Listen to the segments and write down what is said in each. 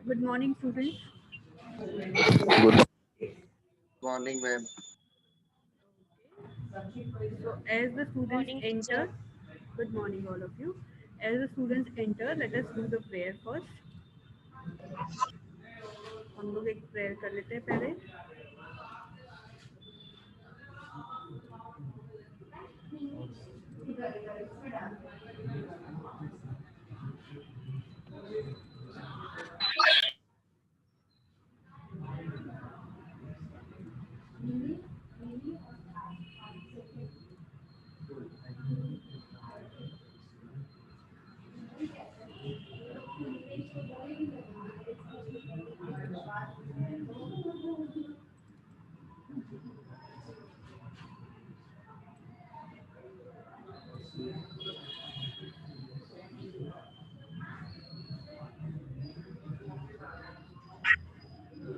Good morning, students. Good morning, ma'am. So, as the students Morning, enter, teacher. good morning, all of you. As the students enter, let us do the prayer first. हम लोग एक prayer कर लेते हैं पहले.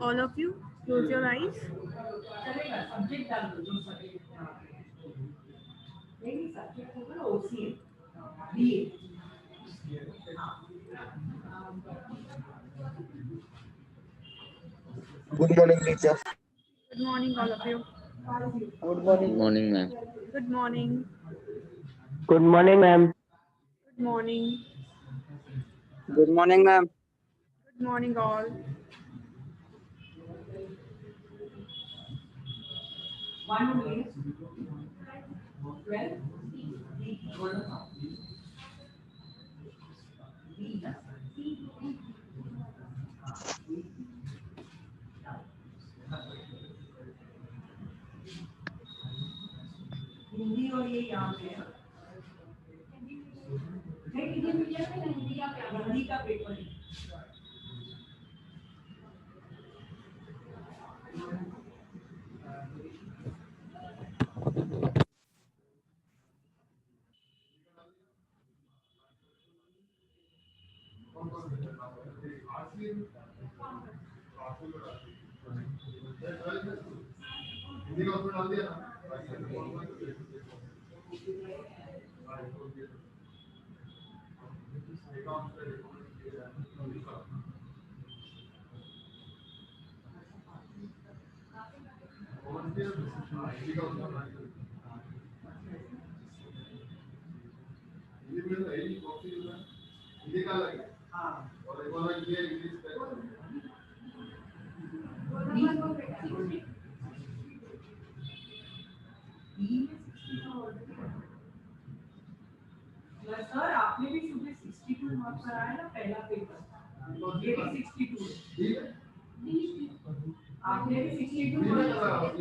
All of you, close your eyes. Good morning, teacher. Good morning, all of you. Good morning. Good morning, ma'am. Good morning. Good morning, ma'am. Good morning. Good morning, ma'am. Good morning, all. Sir आपने भी सुबह 62 marks कराया ना पहला paper ये भी 62 आपने भी 62 मार्क्स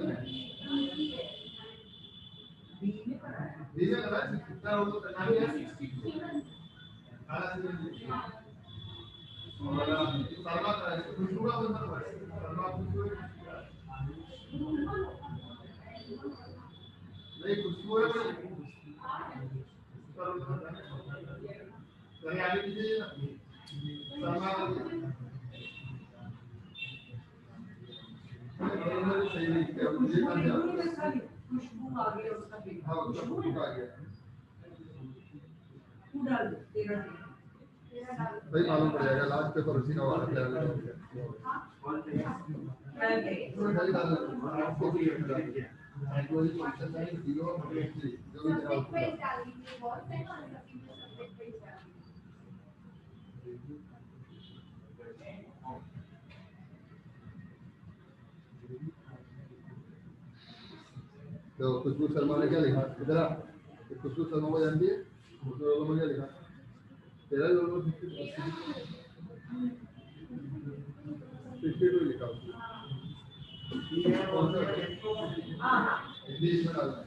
खुशबू आ गया उसका पेपर। तू डाल दे, तेरा भाई मालूम पड़ जाएगा लास्ट पेपर उसी का वाला तो खुशबू शर्मा ने क्या लिखा इधर आ, खुशबू शर्मा को जानती है, खुशबू शर्मा ने क्या लिखा तेरा जो 52 लिखा इंग्लिश में डालना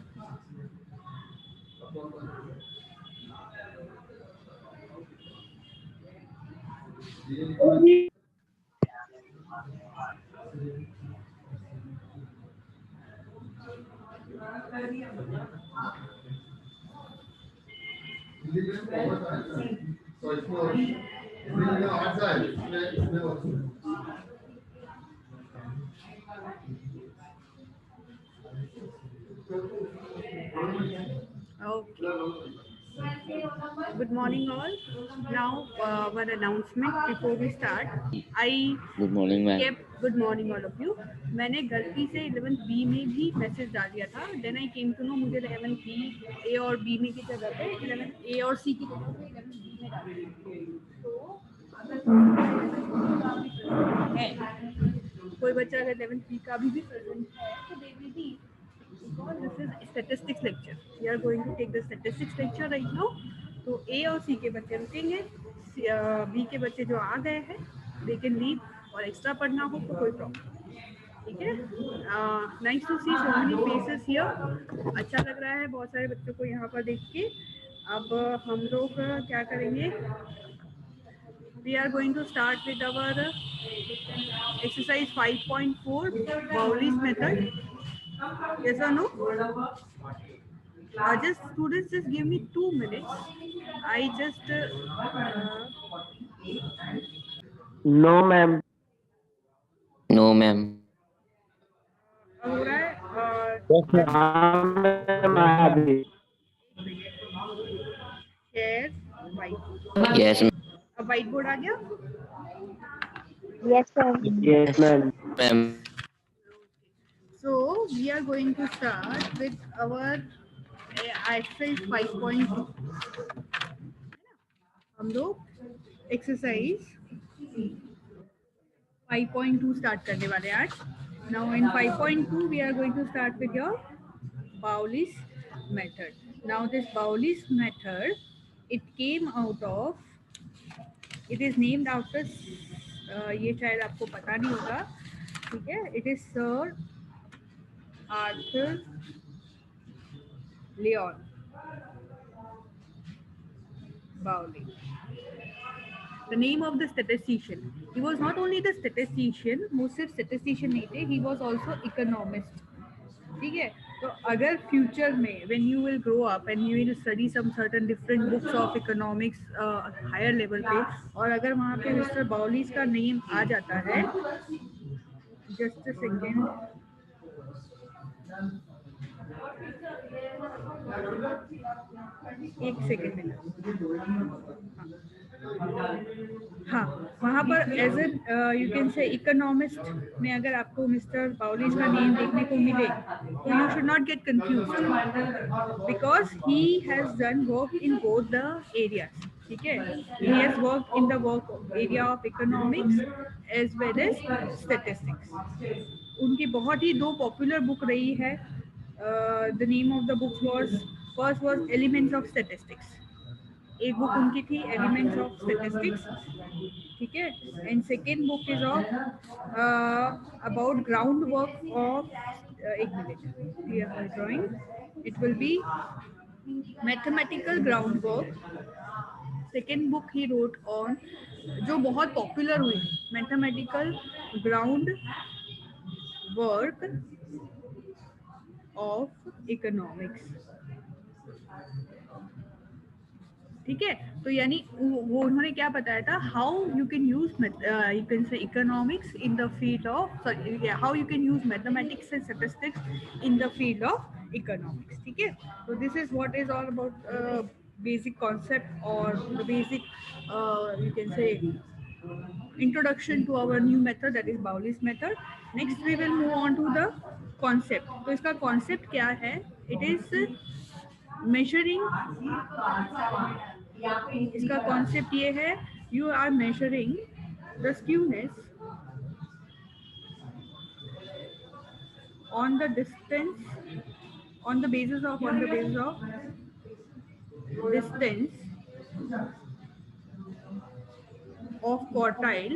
तो इसमें आर्ट्स है इसमें Okay. Good morning all. Now our announcement before we start. I Good morning, ma'am. kept good morning all of you. मैंने गलती से 11th B में भी मैसेज डाल दिया था. Then I came to know मुझे 11th B A और B में की जगह पे 11th A और C की जगह पे 11th B में डाल दिया. तो अगर कोई बच्चा अगर 11th B का भी present है तो they will be, because this is statistics lecture. We are going to take the statistics lecture right now. तो A और C के बच्चे रुकेंगे, B के बच्चे जो आ गए हैं they can leave, और एक्स्ट्रा पढ़ना हो तो कोई प्रॉब्लम, ठीक है. Nice to see so many faces here. अच्छा लग रहा है बहुत सारे बच्चों को यहाँ पर देख के. अब हम लोग क्या करेंगे, we are going to start with our exercise 5.4 Bowley's method. Yes or no? Just students, just give me 2 minutes. I just No, ma'am. No, ma'am. हो रहा है. हाँ, ma'am, आया अभी. Share white. Yes, अब white board आ गया. Yes, ma'am. ma'am. So we are going to start with our exercise 5.2. हम लोग exercise 5.2 start करने वाले हैं आज. Now in 5.2 we are going to start with your Bowley's method. Now this Bowley's method, it came out of, it is named after ये शायद आपको पता नहीं होगा, ठीक है. It is Sir Arthur Leon Bowley. The name of the statistician. He was not only the statistician, वो सिर्फ statistician नहीं थे, he was also economist. ठीक है. तो अगर फ्यूचर में when you will grow up and you will study some certain different books of economics higher level पे, और अगर वहाँ पे मिस्टर बाउलीज का नेम आ जाता है, just a second, एक सेकेंड. हाँ, वहाँ पर as an you can say economist में अगर आपको मिस्टर बाउलीज का नेम देखने को मिले तो you should not get confused, because he has done work in both the areas. ठीक है, he has work in the work area of economics as well as statistics. उनकी बहुत ही 2 पॉपुलर बुक रही है. The name of the book was, first was elements of statistics. एक book उनकी थी एलिमेंट्स ऑफ स्टैटिस्टिक्स, ठीक है. And second book is of about ground work of, एक minute, here drawing, it will B mathematical ground work. Second book he wrote on, जो बहुत popular हुई, mathematical ground work of economics. ठीक है। तो यानी वो उन्होंने क्या बताया था, how you can use you can से economics in the field of, how you can use mathematics and statistics in the field of economics. ठीक है, तो this is what is all about basic concept or the basic you can say introduction to our new method, that is Bowley's method. Next we will move on to the concept. तो इसका concept क्या है? It is measuring, इसका concept ये है, you are measuring the skewness on the distance, on the basis of distance of quartile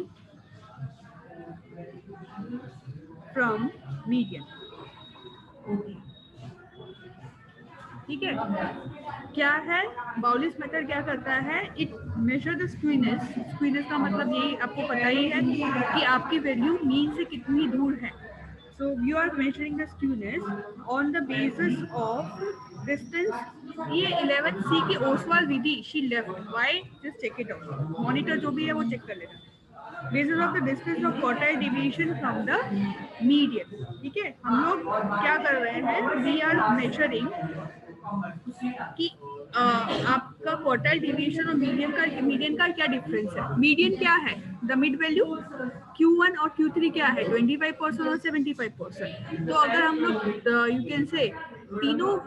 from median. ठीक है, क्या है बाउलिस मेथड, क्या करता है, it measure the skewness. Skewness का मतलब यही आपको पता ही है कि आपकी वैल्यू मीन से कितनी दूर है। So you are measuring the skewness on the basis of distance. ये 11C की ओसवाल विधि, she left. Why? Just check it out. Monitor जो भी है वो चेक कर लेना. Basis of the distance of quartile deviation from the median. ठीक है, हम लोग क्या कर रहे हैं? We are measuring कि आपका क्वार्टाइल डिवीजन और मीडियन का क्या डिफरेंस है। मीडियन क्या है? The mid value. Q1 और Q3 क्या है? 25% और 75%। तो अगर हम लोग यू कैन से तीनों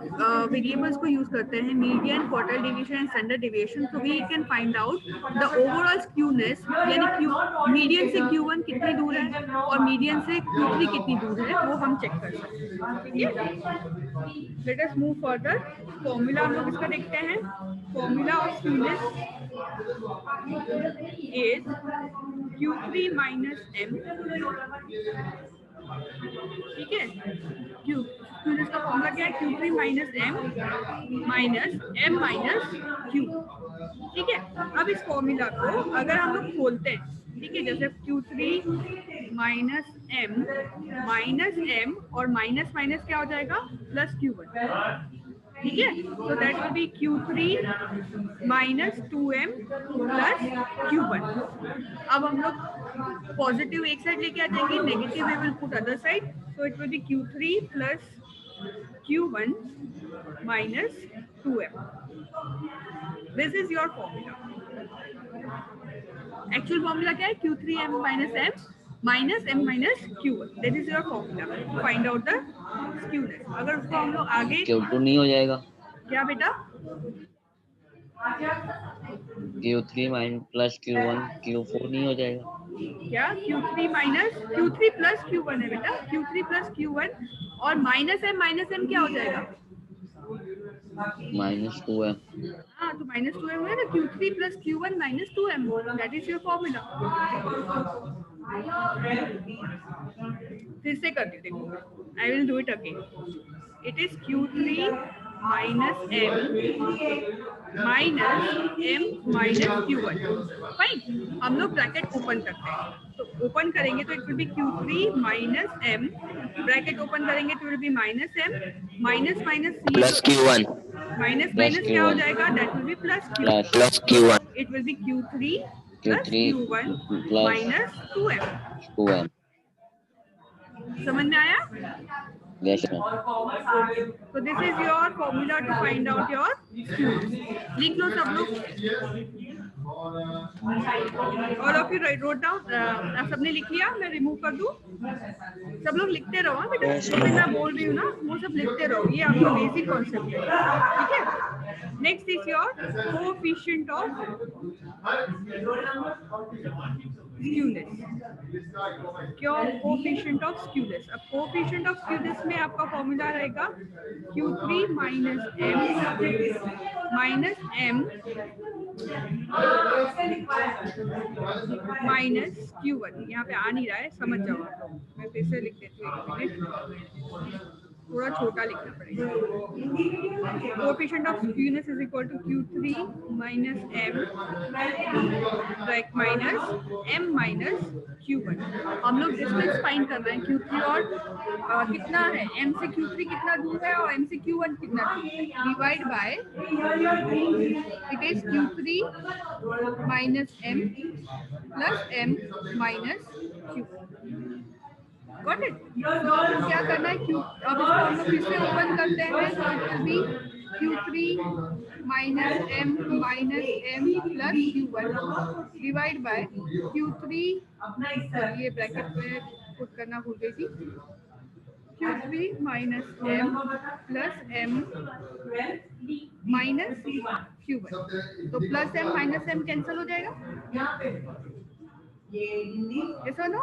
वेरिएबल्स को यूज करते हैं, median, quartile division and standard deviation, तो we can find out the overall skewness, यानी मीडियन से Q1 कितनी दूर है और मीडियन से Q3 कितनी दूर है, वो हम चेक कर सकते हैं। ठीक है, let us move further. Formula हम लोग इसका देखते हैं। Formula of skewness is Q3 minus M। ठीक है, स्क्यूनेस का फॉर्मूला क्या है? Q3 minus M minus M minus Q। ठीक है, अब इस फॉर्मूला को अगर हम लोग खोलते हैं, ठीक है, जैसे Q3 minus M और माइनस माइनस क्या हो जाएगा? Plus Q1। ठीक है, तो that will be Q3 minus 2M plus Q1। अब हम लोग पॉजिटिव एक साइड लेके आ जाएंगे, negative we will put other side, so it will be Q3 plus Q1 minus 2M। This is your formula. Actual formula क्या है? Q3M minus M minus M minus Q1। That is your formula to find out the skewness। अगर उसको हम लोग आगे Q2 नहीं हो जाएगा? क्या बेटा? Q3 plus Q1 Q4 नहीं हो जाएगा क्या? Q3 plus Q1 है बेटा, Q3 plus Q1 और माइनस M क्या हो जाएगा? -2M। हाँ, तो -2M है ना, Q3 plus Q1 minus 2M, that is your formula। फिर से कर दी, देखो, I will do it again। It is Q3 minus M minus Q1। Fine, हम लोग ब्रैकेट ओपन करते हैं, तो ओपन करेंगे तो it will be Q3 minus M, bracket open करेंगे तो will be minus M minus plus Q1 minus क्या हो जाएगा? That will be plus Q1। It will be Q3 plus Q1 minus 2M। समझ में आया? Yes, ma'am। So this is your formula to find out your skewness। लिख लो सब लोग। All of you wrote down। आप सबने लिख लिया? मैं रिमूव कर दूं? सब लोग लिखते रहो हाँ बेटा, जो भी मैं बोल रही हूँ ना वो सब लिखते रहो, ये आपका बेसिक कॉन्सेप्ट है। ठीक है, next is your coefficient of skewness. क्या कोएफिशिएंट ऑफ स्क्यूनेस? अब कोएफिशिएंट ऑफ स्क्यूनेस में आपका फॉर्मूला रहेगा Q3 minus M minus Q1। यहाँ पे आ नहीं रहा है, समझ जाओ आप लोग। मैं फिर से लिख देती हूँ, एक मिनट। थोड़ा छोटा लिखना पड़ेगा। Coefficient of skewness is equal to Q3 minus M minus M minus Q1। हम लोग डिस्टेंस फाइंड कर रहे हैं Q3 और कितना है, M से Q3 कितना दूर है और M से Q1 कितना दूर है, divide by it is Q3 minus M plus M minus Q1। Got it. तो क्या करना है, अब इसको हम लोग फिर से ओपन करते हैं, तो it will be Q3 minus M plus Q1 divide by Q3, ये ब्रैकेट में पुट करना भूल गई थी, Q3 minus M plus M minus Q1। तो plus M minus M cancel हो जाएगा, ऐसा no,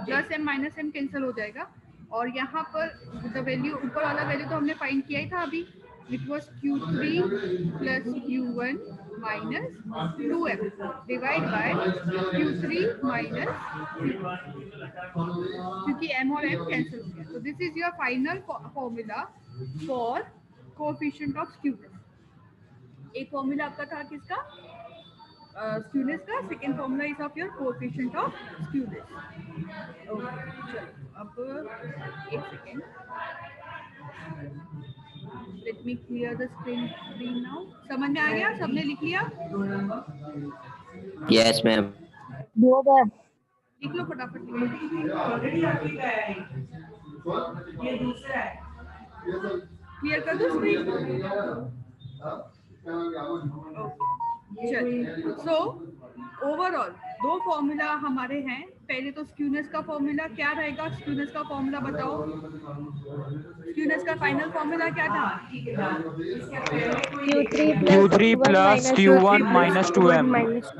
plus M minus M cancel हो जाएगा। और यहाँ पर द वैल्यू, ऊपर वाला वैल्यू तो हमने फाइंड किया ही था अभी, it was Q3 plus Q1 minus 2M divide by Q3 minus Q1, क्योंकि M और M कैंसिल हो गया। तो this is your final formula for coefficient of skewness. एक फॉर्मूला आपका था किसका, स्क्यूनेस का, second formula is of your coefficient of skewness. Okay, चलो अब एक second, let me clear the screen now. समझ में आ गया, सबने लिख लिया? Yes ma'am. लिख लो फटाफट, लिख लो। ऑलरेडी आपकी गया है, ये दूसरा है। क्लियर कर दो स्क्रीन। चलिए, सो ओवरऑल दो फॉर्मूला हमारे हैं। पहले तो स्क्यूनेस का फॉर्मूला क्या रहेगा, स्क्यूनेस का फॉर्मूला बताओ, स्क्यूनेस का फाइनल फॉर्मूला क्या था? Q3 plus Q1 minus 2M.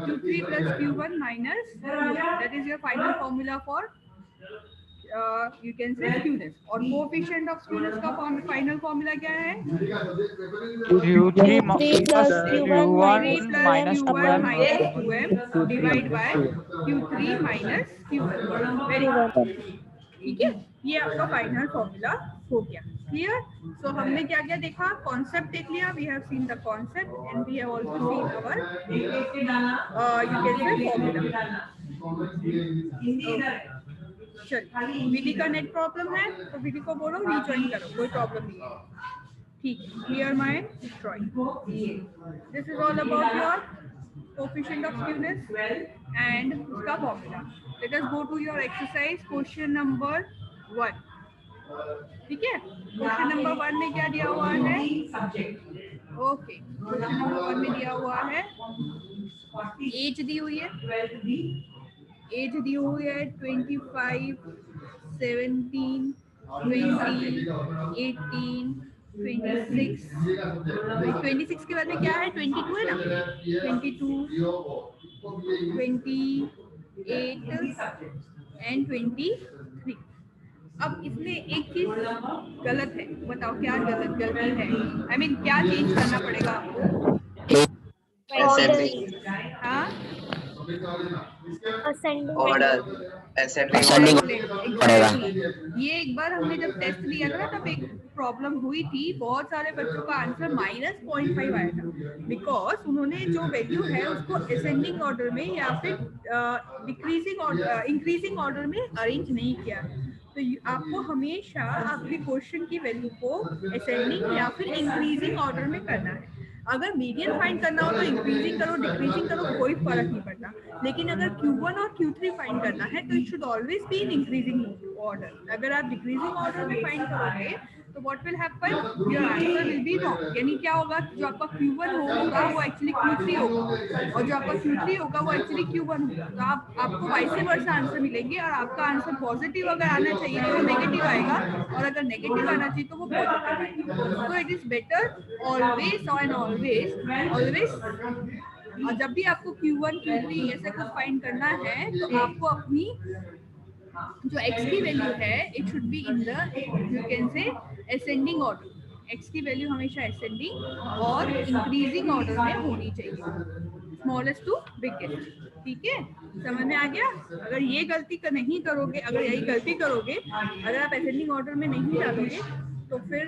Q3 plus Q1 minus, that is your final formula for you can say skewness। और कोएफिशिएंट ऑफ स्क्यूनेस का फाइनल फॉर्मूला क्या है? Q3 plus Q1 minus 2M. Divide by Q3 minus Q1। Very good, ठीक है, ये आपका final formula हो गया। क्लियर? सो हमने क्या क्या देखा, कॉन्सेप्ट देख लिया, we have seen the concept and we have also seen our you can say formula. चलिए, विधि का नेट प्रॉब्लम है तो विधि को बोलो रीजॉइन करो, कोई प्रॉब्लम नहीं है, ठीक है। Clear my drawing, this is all about your coefficient of skewness and उसका formula. Let us go to your exercise question number 1। ठीक है, क्वेश्चन नंबर 1 में क्या दिया हुआ है? ओके, क्वेश्चन नंबर 1 में दिया हुआ है एज दी हुई है, एज दी हुई है 25, 17, 20, 18, 26। 26 के बाद में क्या है, 22 है ना, 22, 28 एंड 23। अब इसमें एक चीज गलत है, बताओ क्या गलती है? I mean, क्या चेंज करना पड़ेगा आपको? हाँ, ऑर्डर असेंडिंग पड़ेगा। ये एक बार हमने जब टेस्ट लिया था तब एक प्रॉब्लम हुई थी, बहुत सारे बच्चों का आंसर -0.5 आया था, बिकॉज उन्होंने जो वैल्यू है उसको असेंडिंग ऑर्डर में या फिर डिक्रीजिंग ऑर्डर, इंक्रीजिंग ऑर्डर में अरेंज नहीं किया। तो आपको हमेशा आपके क्वेश्चन की वैल्यू को असेंडिंग या फिर इंक्रीजिंग ऑर्डर में करना है। अगर मीडियन फाइंड करना हो तो इंक्रीजिंग करो, डिक्रीजिंग करो, कोई फर्क नहीं पड़ता। लेकिन अगर Q1 और Q3 फाइंड करना है तो it should always be in increasing order. अगर आप डिक्रीजिंग ऑर्डर में फाइंड करोगे तो what will happen, your answer will be wrong. यानी क्या होगा, जो आपका Q1 होगा वो एक्चुअली Q3 होगा और जो आपका Q3 होगा वो एक्चुअली Q1 होगा। तो आपको वाइस वर्सा आंसर मिलेंगे और आपका आंसर पॉजिटिव अगर आना चाहिए तो वो नेगेटिव आएगा और अगर नेगेटिव आना चाहिए तो वो पॉजिटिव आएगा। तो it is better always and always और जब भी आपको Q1, Q3 ऐसे कुछ फाइंड करना है तो आपको अपनी जो x की वैल्यू है it should be in the you can से असेंडिंग ऑर्डर। x की वैल्यू हमेशा असेंडिंग और इंक्रीजिंग ऑर्डर में होनी चाहिए, स्मॉलेस्ट टू बिगेस्ट। ठीक है, समझ में आ गया? अगर ये गलती नहीं करोगे, अगर यही गलती करोगे, अगर आप असेंडिंग ऑर्डर में नहीं डालोगे तो फिर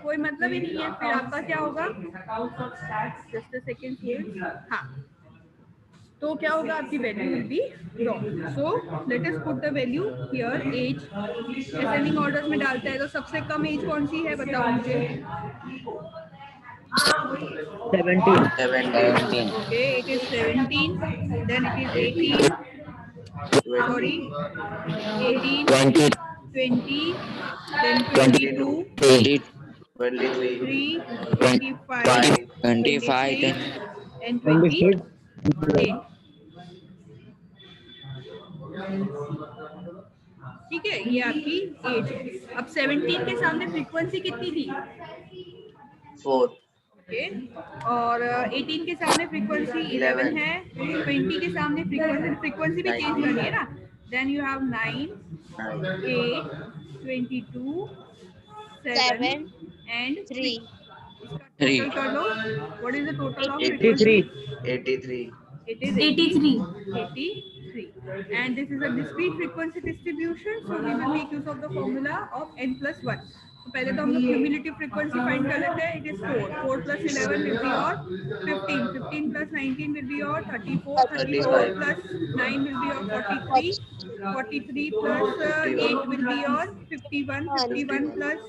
कोई मतलब ही नहीं है, फिर आपका क्या होगा, जस्ट अ सेकंड, हाँ, तो क्या होगा, आपकी value will be wrong. So let us put the value here. As ascending orders में डालता है तो सबसे कम एज कौन सी है, बताओ मुझे। 17. 17. Okay, it is 17, then it is 18, sorry, 18, 20, 20, then 22, 20, 23, 3, 25, 25, 26, and 26. 28. ठीक है, ये आपकी एज है। अब 17 के सामने फ्रीक्वेंसी कितनी थी, 4, ओके, और 18 के सामने फ्रीक्वेंसी 11 है, 20 के सामने फ्रीक्वेंसी भी चेंज करनी है ना, then you have 9, 8, 22, 7 and 3। Total कर लो, what is the total of 83. 83, It is 83. 83. And this is a discrete frequency distribution, so we will make use of the formula of n plus 1. तो पहले तो हम लोग cumulative frequency find कर लेते हैं. It is 4. 4 plus 11 will be your 15. 15 plus 19 will be your 34. 34 plus 9 will be your 43. 43 plus 8 will be your 51. 51 plus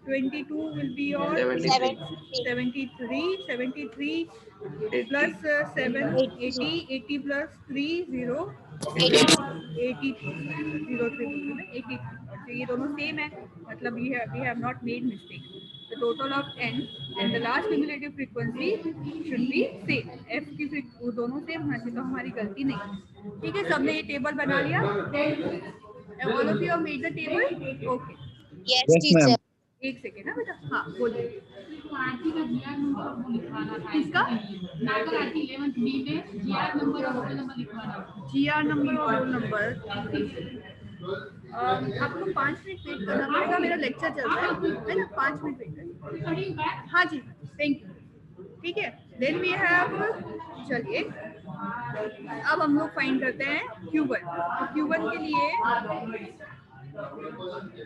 22 will be your 73. 73 plus 7, 80, 80 plus 3, 0, 80, 0, 3, 80. ये दोनों सेम है, मतलब we have not made mistake. The total of n and the last cumulative frequency should be same. f की वो दोनों same होना चाहिए, तो हमारी गलती नहीं है। ठीक है, सबने ये टेबल बना लिया, all of you have made the table, okay. Yes, ma'am. एक सेकेंड ना बेटा, हाँ बोलिए। किसका GR नंबर और रोल नंबर, आपको 5 मिनट वेट करना पड़ेगा, मेरा लेक्चर चल रहा है ना, 5 मिनट वेट करें। हाँ जी, थैंक यू। ठीक है, देन वी हैव, चलिए अब हम लोग फाइंड करते हैं Q1। तो Q1 के लिए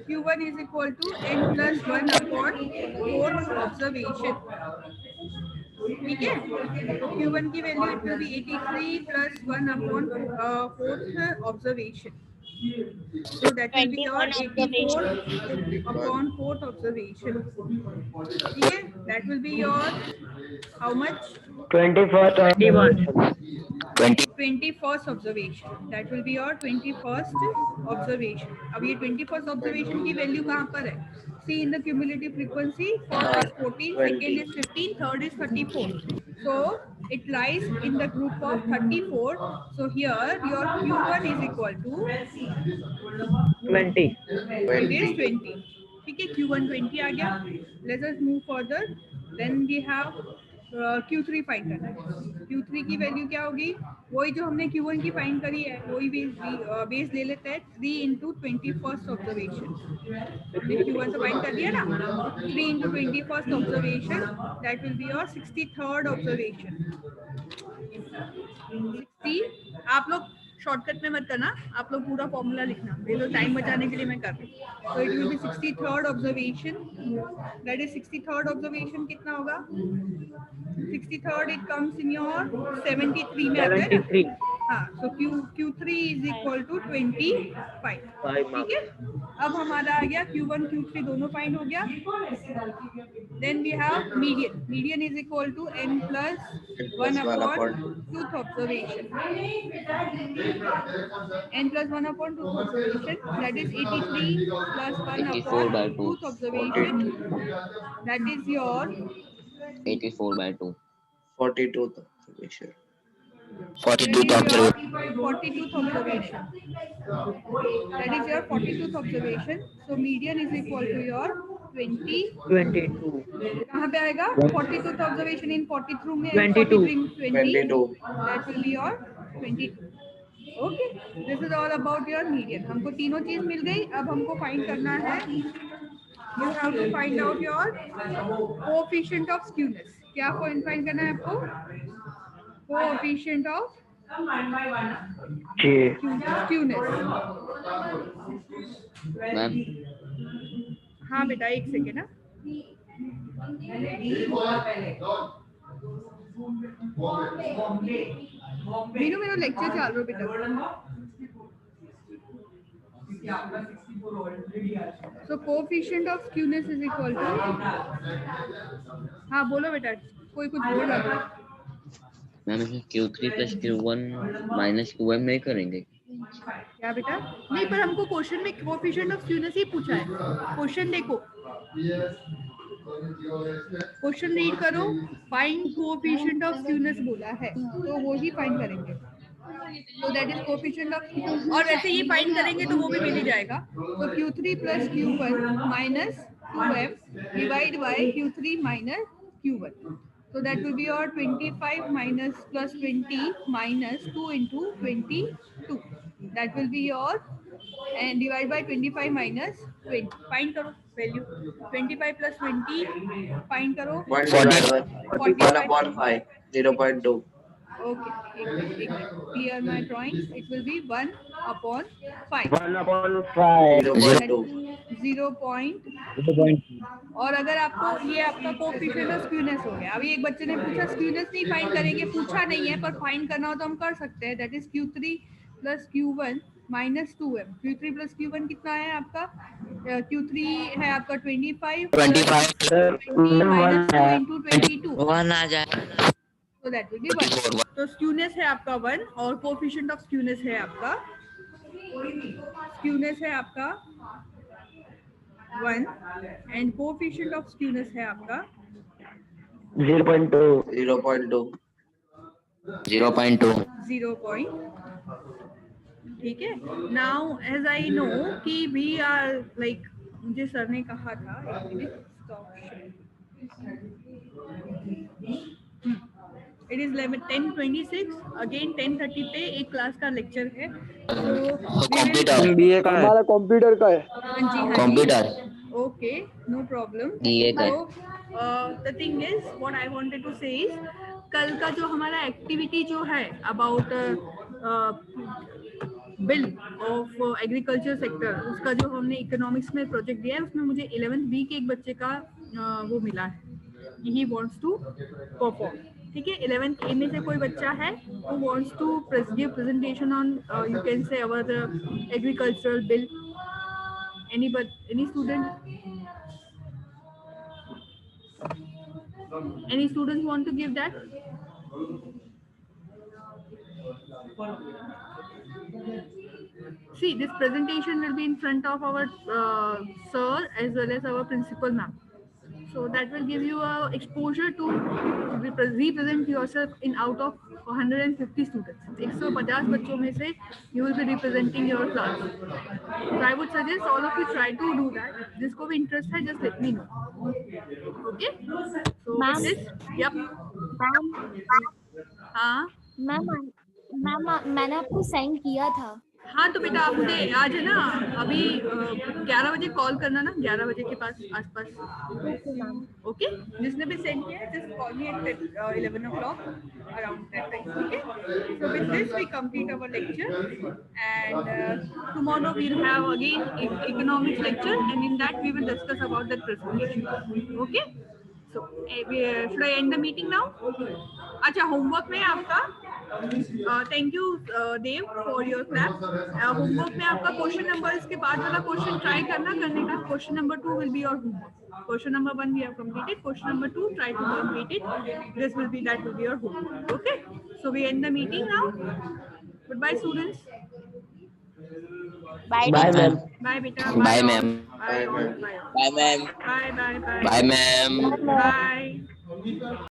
Q1 is equal to n plus 1 upon 4th observation। ठीक है, तो Q1 की value it will B 83 plus 1 upon 4th observation। So that will be your 84 upon 4th observation। ठीक है, that will be your how much? 21st. 21st observation, that will be your 21st observation। अब ये 21st observation की value कहाँ पर है? See in the cumulative frequency, first is 14, second is 15, third is 34. So it lies in the group of 34. So here your Q1 is equal to 20. it is 20। ठीक है, Q1 20 आ गया। Let us move further. Then we have Q3 find करना है। Q3 की value क्या होगी? वही जो हमने Q1 की फाइंड करी है, वही बेस ले लेते हैं, 3 into 21st observation। हमने Q1 तो फाइंड कर दिया ना, 3 into 21st observation, that will be your 63rd observation। 60, आप लोग शॉर्टकट में मत करना, आप लोग पूरा फॉर्मूला लिखना, ये तो टाइम बचाने के लिए मैं कर रही हूँ। तो it will B 63rd observation, that is 63rd observation कितना होगा? 63rd it comes in your 73 में आता है ना? 73. हाँ, so Q3 is equal to 25। ठीक है, अब हमारा आ गया Q1 Q3 दोनों फाइंड हो गया। Then we have median। Median is equal to n plus 1 upon 2th observation। n plus 1 upon 2th observation, that is 83 plus 1 84 upon by 2. 2th observation, that is your 84 by 2. 42th observation, 42th observation, 42th observation, that is your 42th observation। So median is equal to your 20। 22. कहाँ पे आएगा? 42th observation in 43 में 22. 22, that will be your 22। Okay, this is all about your median। हमको तीनों चीज मिल गई, अब हमको फाइंड करना है, you have to find out your coefficient of skewness। क्या फाइंड करना है आपको? Coefficient of J. skewness। Ma'am हाँ बेटा एक सेकेंड ना मीनू मेरा लेक्चर चल रहा बेटा so coefficient of skewness is equal to हाँ बोलो बेटा कोई कुछ बोल रहा था मैम इसमें Q3 plus Q1 minus QM नहीं करेंगे? क्या बेटा नहीं पर हमको क्वेश्चन में कोएफिशिएंट ऑफ स्क्यूनेस ही पूछा है क्वेश्चन देखो क्वेश्चन रीड करो फाइंड कोएफिशिएंट ऑफ स्क्यूनेस बोला है तो वो ही फाइंड करेंगे तो दैट इज कोएफिशिएंट ऑफ और वैसे ये फाइंड करेंगे तो वो भी मिल ही जाएगा तो Q3 plus Q1 minus 2M divide by Q3 minus Q1 so that will be your 25 minus plus 20 minus 2 into 22 that will be your and divide by 25 minus 20 find karo value 25 plus 20 find karo 1/5 0.2 okay clear my drawings it will be 1 upon 5 1/5 0.2 0.2 और अगर आपको ये आपका coefficient of skewness हो गया अभी एक बच्चे ने पूछा स्क्यूनेस नहीं फाइंड करेंगे पूछा नहीं है पर फाइंड करना हो तो हम कर सकते हैं that is Q3 plus Q1 minus 2M Q3 plus Q1 कितना है आपका Q3 है आपका 25 माइनस 2 into 22 1 आ जाए so that will be 1 तो स्क्यूनेस है आपका 1 और कोएफिशिएंट ऑफ स्क्यूनेस है आपका 1 and coefficient of skewness है आपका 0.2 0.2 0.2 ठीक है नाउ एज आई नो कि वी आर लाइक मुझे सर ने कहा था एक मिनट इट इज 10:26 अगेन 10:30 पे एक क्लास का लेक्चर है MBA का हमारा कंप्यूटर का है computer okay no problem DA का है। The thing is what I wanted to say is कल का जो हमारा एक्टिविटी जो है about bill of agriculture sector उसका जो हमने इकोनॉमिक्स में प्रोजेक्ट दिया है उसमें मुझे 11th बी के एक बच्चे का वो मिला है ही वांट्स टू परफॉर्म ठीक है 11th ए में से कोई बच्चा है who wants to give presentation on you can say our agricultural bill any student any students want to give that see this presentation will be in front of our sir as well as our principal ma'am so that will give you a exposure to represent yourself in out of 150 students 150 बच्चों में से you will be representing your class so I would suggest all of you try to do that जिसको भी interest है just let me know okay so with this yep हाँ ma'am मैंने आपको send किया था हाँ तो बेटा आपने आज है ना अभी 11 बजे कॉल करना ना 11 बजे के पास आसपास ओके जिसने भी सेंड किया just call me at 11 o'clock around that time okay so with this we complete our lecture and tomorrow we'll have again economics lecture and in that we will discuss about that presentation okay so should I end the meeting now अच्छा homework में आपका thank you Dev for your class homework में आपका question number इसके बाद वाला question try करने का question number 2 will be your homework question number 1 we have completed question number 2 try to complete it that will be your homework okay so we end the meeting now goodbye students bye ma'am bye beta Bye, ma'am. bye Bye, ma'am. bye Bye, ma'am. bye bye Bye, ma'am. bye